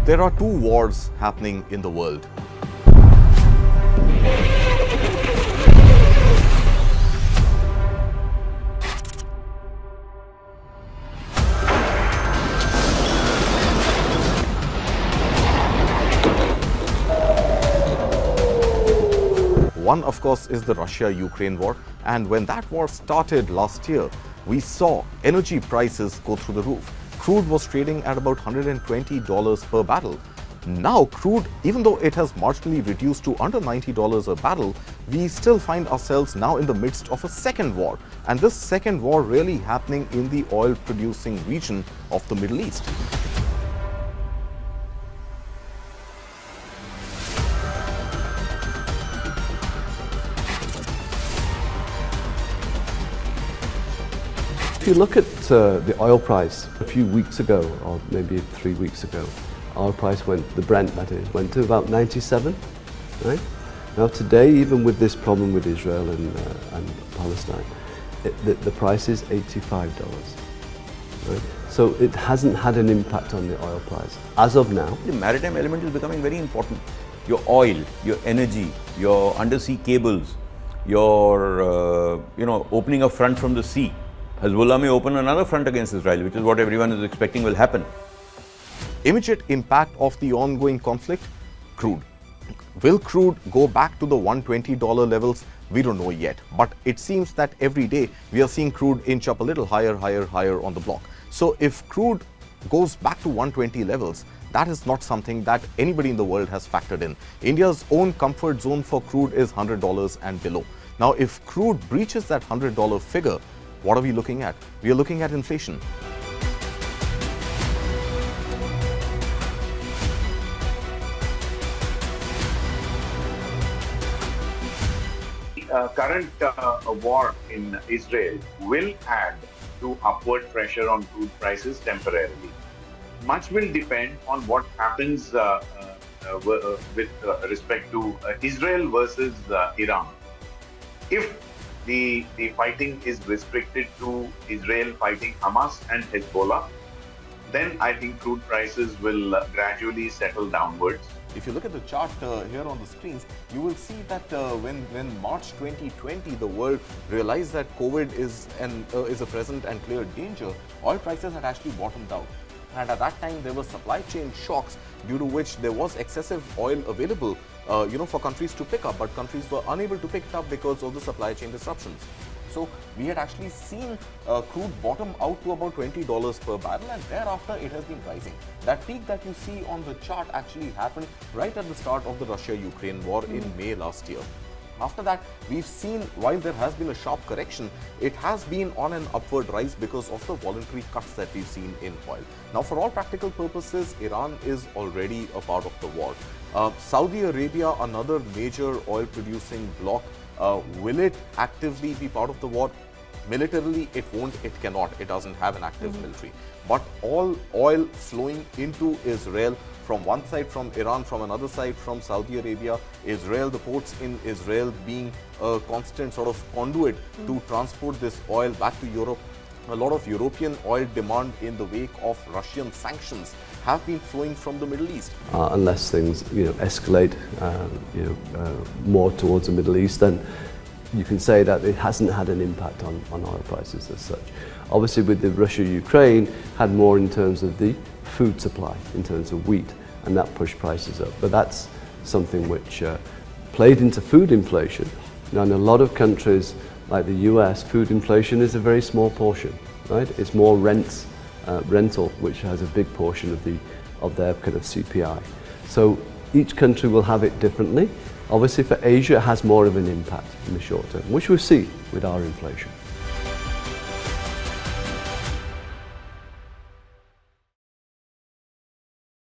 There are two wars happening in the world. One, of course, is the Russia-Ukraine war, and when that war started last year, we saw energy prices go through the roof. Crude was trading at about $120 per barrel. Now, crude, even though it has marginally reduced to under $90 a barrel, we still find ourselves now in the midst of a second war. And this second war really happening in the oil-producing region of the Middle East. If you look at the oil price a few weeks ago, or maybe 3 weeks ago, oil price the Brent that is, went to about 97, right? Now today, even with this problem with Israel and Palestine, the price is $85, right? So it hasn't had an impact on the oil price as of now. The maritime element is becoming very important. Your oil, your energy, your undersea cables, your opening a front from the sea. Hezbollah may open another front against Israel, which is what everyone is expecting will happen. Immediate impact of the ongoing conflict? Crude. Will crude go back to the $120 levels? We don't know yet. But it seems that every day we are seeing crude inch up a little higher on the block. So if crude goes back to 120 levels, that is not something that anybody in the world has factored in. India's own comfort zone for crude is $100 and below. Now, if crude breaches that $100 figure, what are we looking at? We are looking at inflation. The current war in Israel will add to upward pressure on crude prices temporarily. Much will depend on what happens with respect to Israel versus Iran. If the fighting is restricted to Israel fighting Hamas and Hezbollah, then I think crude prices will gradually settle downwards. If you look at the chart here on the screens, you will see that when March 2020 the world realized that COVID is a present and clear danger, oil prices had actually bottomed out. And at that time, there were supply chain shocks due to which there was excessive oil available, for countries to pick up, but countries were unable to pick it up because of the supply chain disruptions. So we had actually seen crude bottom out to about $20 per barrel, and thereafter it has been rising. That peak that you see on the chart actually happened right at the start of the Russia-Ukraine war in May last year. After that, we've seen, while there has been a sharp correction, it has been on an upward rise because of the voluntary cuts that we've seen in oil. Now, for all practical purposes, Iran is already a part of the war. Saudi Arabia, another major oil-producing bloc, will it actively be part of the war? Militarily, it won't, it cannot. It doesn't have an active military. But all oil flowing into Israel, from one side from Iran, from another side from Saudi Arabia, Israel, the ports in Israel being a constant sort of conduit to transport this oil back to Europe. A lot of European oil demand in the wake of Russian sanctions have been flowing from the Middle East. Unless things escalate more towards the Middle East, then you can say that it hasn't had an impact on oil prices as such. Obviously, with the Russia-Ukraine, had more in terms of the food supply, in terms of wheat, and that pushed prices up. But that's something which played into food inflation. Now, in a lot of countries like the US, food inflation is a very small portion, right? It's more rental, which has a big portion of their kind of CPI. So each country will have it differently. Obviously, for Asia, it has more of an impact in the short term, which we'll see with our inflation.